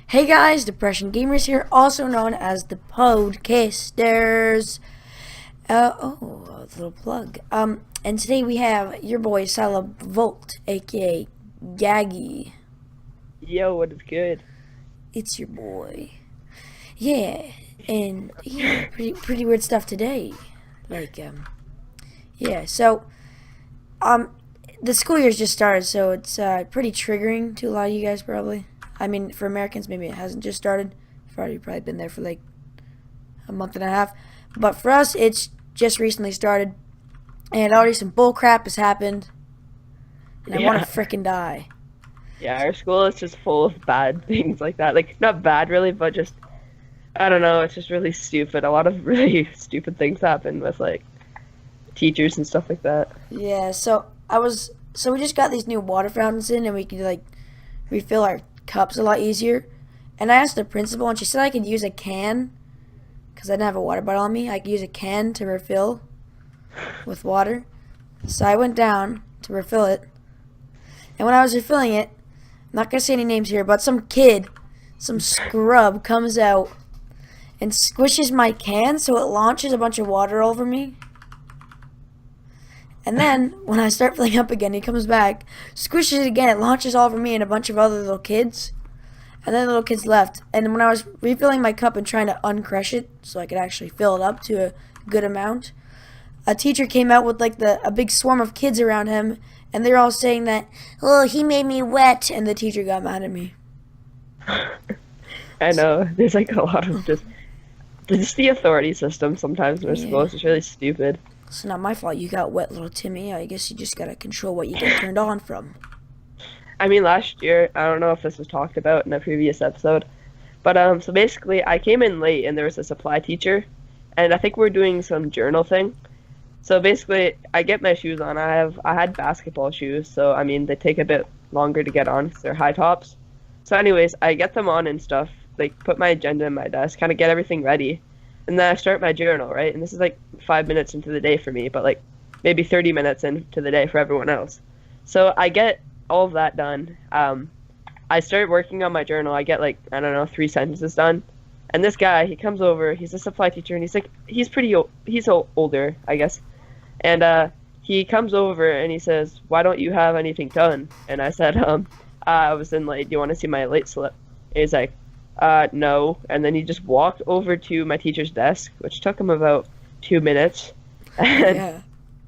Hey guys, Depression Gamers here, also known as the Podcasters. A little plug. And today we have your boy Volt, aka Gaggy. Yo, what is good? It's your boy. Yeah, and yeah, pretty weird stuff today. Like, yeah. So, um, the school year's just started, so it's pretty triggering to a lot of you guys probably. I mean, for Americans, maybe it hasn't just started. You've already probably been there for like a month and a half. But for us, it's just recently started. And already some bull crap has happened. And I want Yeah, to frickin' die. yeah, our school is just full of bad things like that. Like, not bad really, but just, I don't know, it's just really stupid. A lot of really stupid things happen with, like, teachers and stuff like that. Yeah, so we just got these new water fountains in and we could like refill our cups a lot easier. And I asked the principal and she said I could use a can because I didn't have a water bottle on me. I could use a can to refill with water. So I went down to refill it. And when I was refilling it, I'm not going to say any names here, but some kid, some scrub comes out and squishes my can so it launches a bunch of water over me. And then, when I start filling up again, he comes back, squishes it again, it launches all over me and a bunch of other little kids. And then the little kids left. And when I was refilling my cup and trying to uncrush it so I could actually fill it up to a good amount, a teacher came out with like a big swarm of kids around him, and they're all saying that, oh, he made me wet, and the teacher got mad at me. I know, there's like a lot of just the authority system sometimes in our Yeah. schools is really stupid. It's not my fault you got wet, little Timmy. I guess you just gotta control what you get turned on from. I mean, last year, I don't know if this was talked about in a previous episode, but so basically, I came in late and there was a supply teacher, and I think we're doing some journal thing. So basically, I get my shoes on. I had basketball shoes, so I mean they take a bit longer to get on because they're high tops. So anyways, I get them on and stuff, like put my agenda in my desk, kind of get everything ready, and then I start my journal, right? And this is like 5 minutes into the day for me, but like maybe 30 minutes into the day for everyone else. So I get all of that done. I start working on my journal. I get like I don't know 3 sentences done, and this guy he comes over. He's a supply teacher, and he's like he's pretty older, I guess. And he comes over and he says, "Why don't you have anything done?" And I said, I was in late. Do you want to see my late slip?" And he's like, no." And then he just walked over to my teacher's desk, which took him about 2 minutes, and Yeah.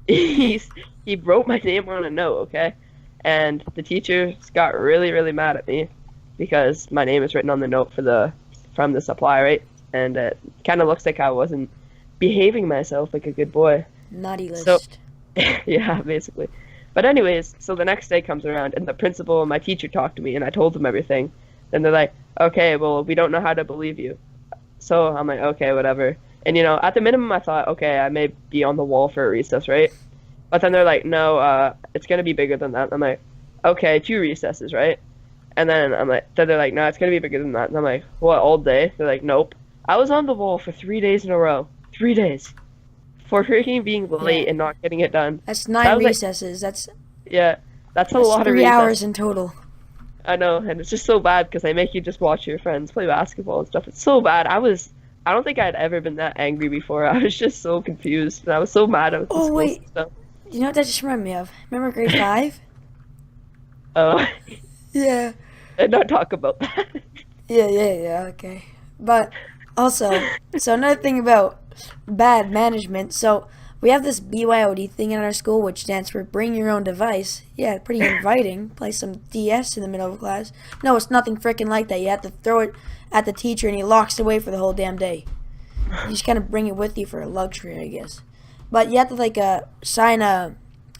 he's he wrote my name on a note, okay? And the teacher got really, really mad at me because my name is written on the note from the supply, right? And it kind of looks like I wasn't behaving myself like a good boy. Naughty So list. yeah, basically. But anyways, so the next day comes around and the principal and my teacher talked to me and I told them everything. And they're like, "Okay, well, we don't know how to believe you." So I'm like, "Okay, whatever." And at the minimum I thought, "Okay, I may be on the wall for a recess, right?" But then they're like, "No, it's gonna be bigger than that." And I'm like, "Okay, 2 recesses, right?" And then they're like, "No, it's gonna be bigger than that." And I'm like, "What, all day?" They're like, "Nope." I was on the wall for 3 days in a row. 3 days. For freaking being Yeah. late and not getting it done. That's That nine was like, recesses. yeah, that's a That's lot of 3 hours recess. in total. I know, and it's just so bad because they make you just watch your friends play basketball and stuff. It's so bad. I don't think I'd ever been that angry before. I was just so confused, and I was so mad at the Oh school wait, system. you know what that just reminded me of? Remember grade five? Oh, Yeah. and not talk about that. Yeah. Okay. But also, so another thing about bad management. So we have this BYOD thing in our school, which stands for Bring Your Own Device. Yeah, pretty inviting. Play some DS in the middle of class. No, it's nothing freaking like that. You have to throw it at the teacher, and he locks it away for the whole damn day. You just kind of bring it with you for a luxury, I guess. But you have to like sign a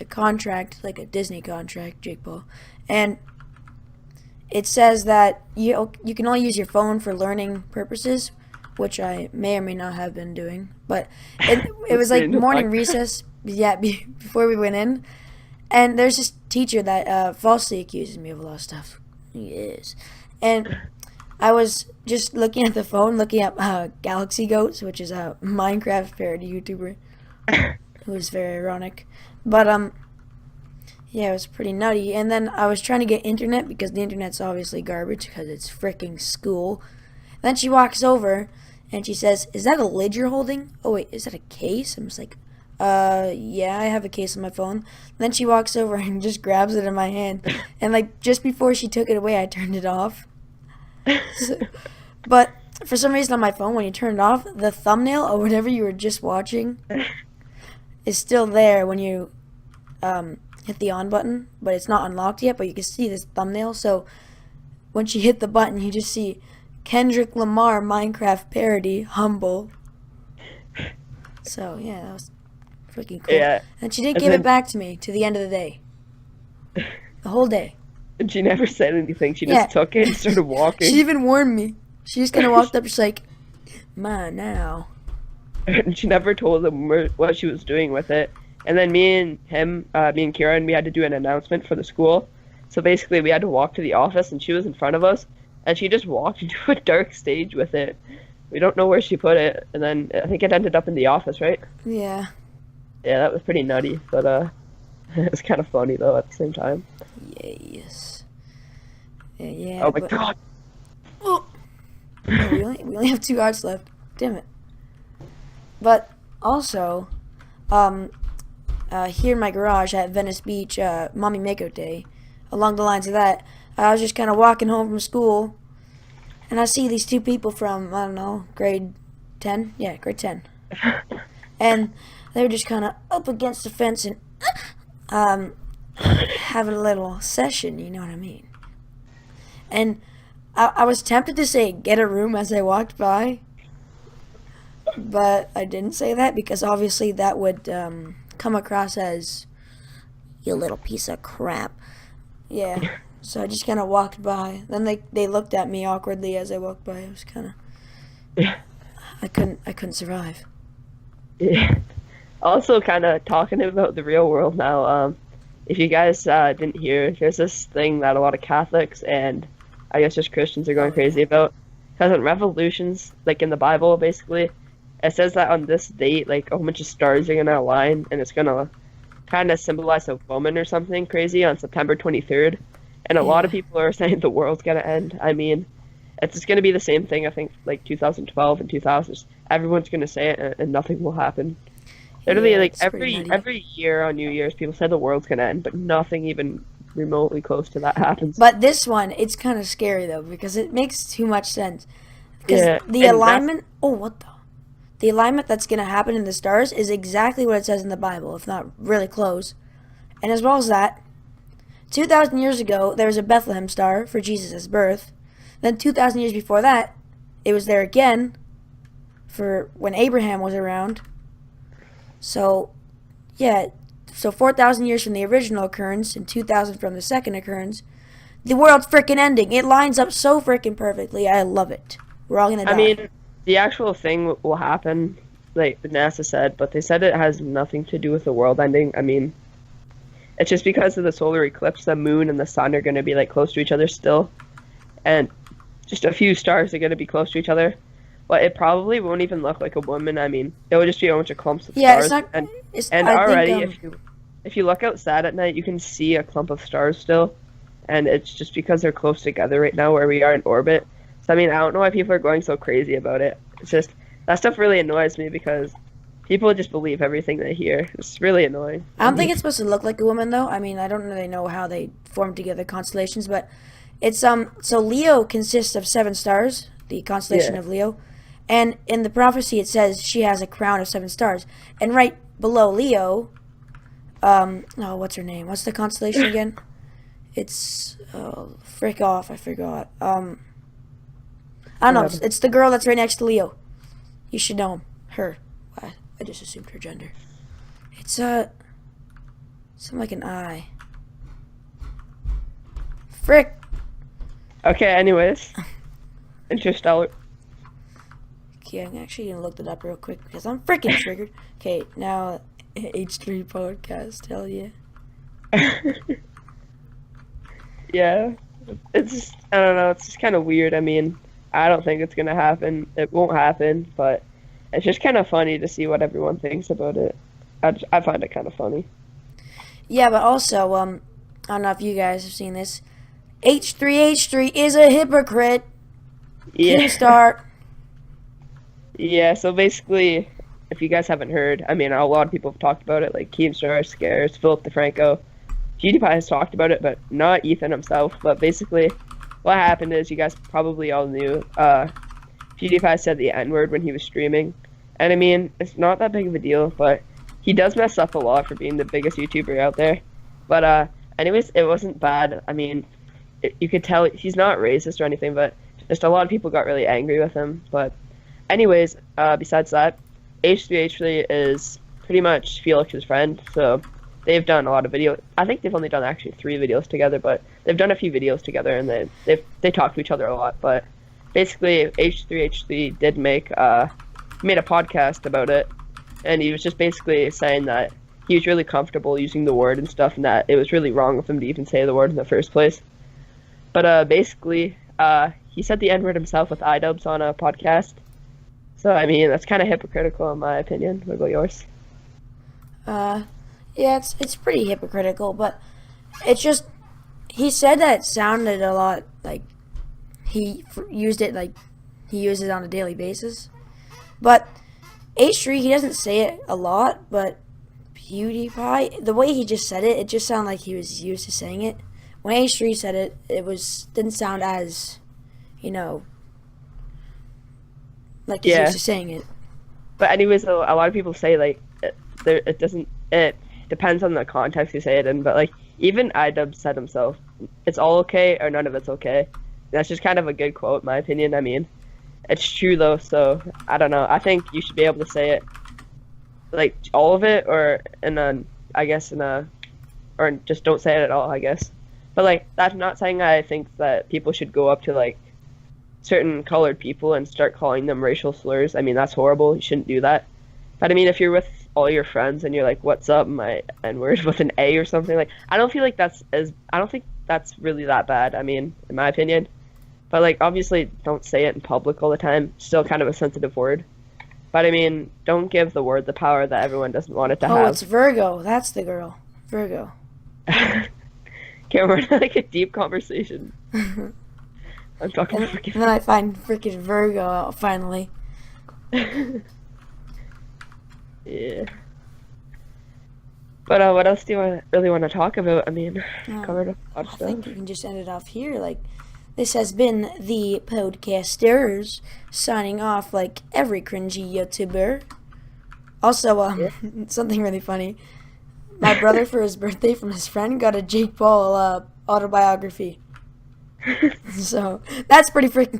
contract, like a Disney contract, Jake Paul, and it says that you can only use your phone for learning purposes, which I may or may not have been doing. But it That's was like pretty morning fuck. recess, yeah, before we went in, and there's this teacher that falsely accuses me of a lot of stuff. Yes, and I was just looking at the phone, looking at Galaxy Goats, which is a Minecraft parody YouTuber, who is very ironic. But Yeah, it was pretty nutty. And then I was trying to get internet because the internet's obviously garbage because it's freaking school. Then she walks over and she says, "Is that a lid you're holding? Oh wait, is that a case?" I'm just like, yeah, I have a case on my phone." Then she walks over and just grabs it in my hand. And like just before she took it away, I turned it off. So, but for some reason on my phone, when you turn it off, the thumbnail or whatever you were just watching is still there when you hit the on button, but it's not unlocked yet, but you can see this thumbnail. So when she hit the button, you just see Kendrick Lamar Minecraft parody Humble. So yeah, that was freaking cool. Yeah. And she did And give it then back to me to the end of the day. The whole day. and she never said anything. She Yeah. just took it and started She walking. even warned me. She just kind of walked up, just like, "Ma, now." And she never told them what she was doing with it. And then me and Kieran, we had to do an announcement for the school. So basically, we had to walk to the office, and she was in front of us, and she just walked into a dark stage with it. We don't know where she put it, and then I think it ended up in the office, right? Yeah. Yeah, that was pretty nutty, but it was kind of funny though at the same time. Yes. Yeah, Oh my but god! oh, we only have 2 hours left. Damn it. But also, here in my garage at Venice Beach, Mommy Makeout Day, along the lines of that, I was just kind of walking home from school, and I see these two people from, I don't know, grade 10? Yeah, grade 10. And they were just kind of up against the fence and um, having a little session, you know what I mean? And I was tempted to say, "Get a room," as I walked by, but I didn't say that because obviously that would come across as, "You little piece of crap." Yeah. So I just kind of walked by. Then they looked at me awkwardly as I walked by. It was kind of Yeah. I couldn't survive. Yeah. Also, kind of talking about the real world now. If you guys didn't hear, there's this thing that a lot of Catholics and I guess just Christians are going Oh yeah. crazy about. Because in Revolutions, like in the Bible, basically, it says that on this date, like a whole bunch of stars are gonna align, and it's gonna kind of symbolize a woman or something crazy on September 23rd. And a lot of Yeah. people are saying the world's gonna end. I mean, it's just gonna be the same thing. I think like 2012 and 2000s. Everyone's gonna say it, and nothing will happen. Literally, Yeah, like it's pretty nutty. every year on New Year's, people say the world's gonna end, but nothing even remotely close to that happens. But this one, it's kind of scary though because it makes too much sense. Because Yeah, the and that's alignment, oh, what the? The alignment that's going to happen in the stars is exactly what it says in the Bible, if not really close. And as well as that, 2,000 years ago, there was a Bethlehem star for Jesus' birth. Then 2,000 years before that, it was there again for when Abraham was around. So, yeah, so 4,000 years from the original occurrence and 2,000 from the second occurrence. The world's freaking ending. It lines up so freaking perfectly. I love it. We're all going to I die. mean, the actual thing will happen, like NASA said, but they said it has nothing to do with the world ending. I mean, it's just because of the solar eclipse, the moon and the sun are going to be like close to each other still, and just a few stars are going to be close to each other. But it probably won't even look like a woman. I mean, it will just be a bunch of clumps of Yeah, it's stars, not. and It's. and I think. already if you look outside at night, you can see a clump of stars still, and it's just because they're close together right now where we are in orbit. So I mean, I don't know why people are going so crazy about it. It's just that stuff really annoys me because people just believe everything they hear. It's really annoying. I don't think it's supposed to look like a woman though. I mean, I don't really know how they form together constellations, but it's. So Leo consists of 7 stars, the constellation Yeah. of Leo, and in the prophecy it says she has a crown of 7 stars, and right below Leo, oh, what's her name? What's the constellation again? It's frick off. I forgot. I don't know. Whatever. It's the girl that's right next to Leo. You should know him. Her. I just assumed her gender. It's something like an I. Frick. Okay. Anyways, Interstellar. Okay, I'm actually gonna look it up real quick because I'm freaking triggered. Okay, now H3 podcast. Hell yeah. Yeah. It's just I don't know. It's just kind of weird. I mean, I don't think it's gonna happen. It won't happen, but it's just kind of funny to see what everyone thinks about it. I find it kind of funny. Yeah, but also, I don't know if you guys have seen this. H3H3 is a hypocrite. Yeah. Keemstar. Yeah, so basically, if you guys haven't heard, I mean, a lot of people have talked about it, like Keemstar, Scares, Philip DeFranco. PewDiePie has talked about it, but not Ethan himself. But basically, what happened is you guys probably all knew. PewDiePie said the N word when he was streaming, and I mean, it's not that big of a deal, but he does mess up a lot for being the biggest YouTuber out there. But anyways, it wasn't bad. I mean, you could tell he's not racist or anything, but just a lot of people got really angry with him. But anyways, besides that, H3H3 is pretty much Felix's friend, so they've done a lot of videos. I think they've only done actually 3 videos together, but they've done a few videos together, and they talk to each other a lot. But basically, H3H3 did made a podcast about it, and he was just basically saying that he was really comfortable using the word and stuff, and that it was really wrong of him to even say the word in the first place. But basically, he said the N word himself with iDubbbz on a podcast. So I mean, that's kind of hypocritical in my opinion. What about yours? Uh, yeah, it's pretty hypocritical, but it's just he said that it sounded a lot like used it like he uses it on a daily basis. But H3 he doesn't say it a lot, but PewDiePie the way he just said it, it just sounded like he was used to saying it. When H3 said it, it was didn't sound as you know like he's used Yeah, to saying it. but anyways, a lot of people say like it doesn't. It depends on the context you say it in. But like even iDubbbz said himself, it's all okay or none of it's okay. That's just kind of a good quote, in my opinion. I mean, it's true though, so I don't know. I think you should be able to say it like all of it, or in a, I guess in a, or just don't say it at all, I guess. But like that's not saying I think that people should go up to like certain colored people and start calling them racial slurs. I mean, that's horrible. You shouldn't do that. But I mean, if you're with all your friends and you're like, "What's up, my N word" with an A or something, like I don't feel like I don't think that's really that bad. I mean, in my opinion. But like, obviously, don't say it in public all the time. Still kind of a sensitive word. But I mean, don't give the word the power that everyone doesn't want it to Oh, have. it's Virgo. That's the girl. Virgo. Okay, we're in like a deep conversation. I'm talking And freaking. then I find freaking Virgo out finally. Yeah. But what else do you really want to talk about? I mean, covered a lot of I stuff. think we can just end it off here. Like, this has been the podcasters signing off like every cringy YouTuber. Also, Yeah. something really funny. My brother, for his birthday from his friend, got a Jake Paul autobiography. So, that's pretty freaking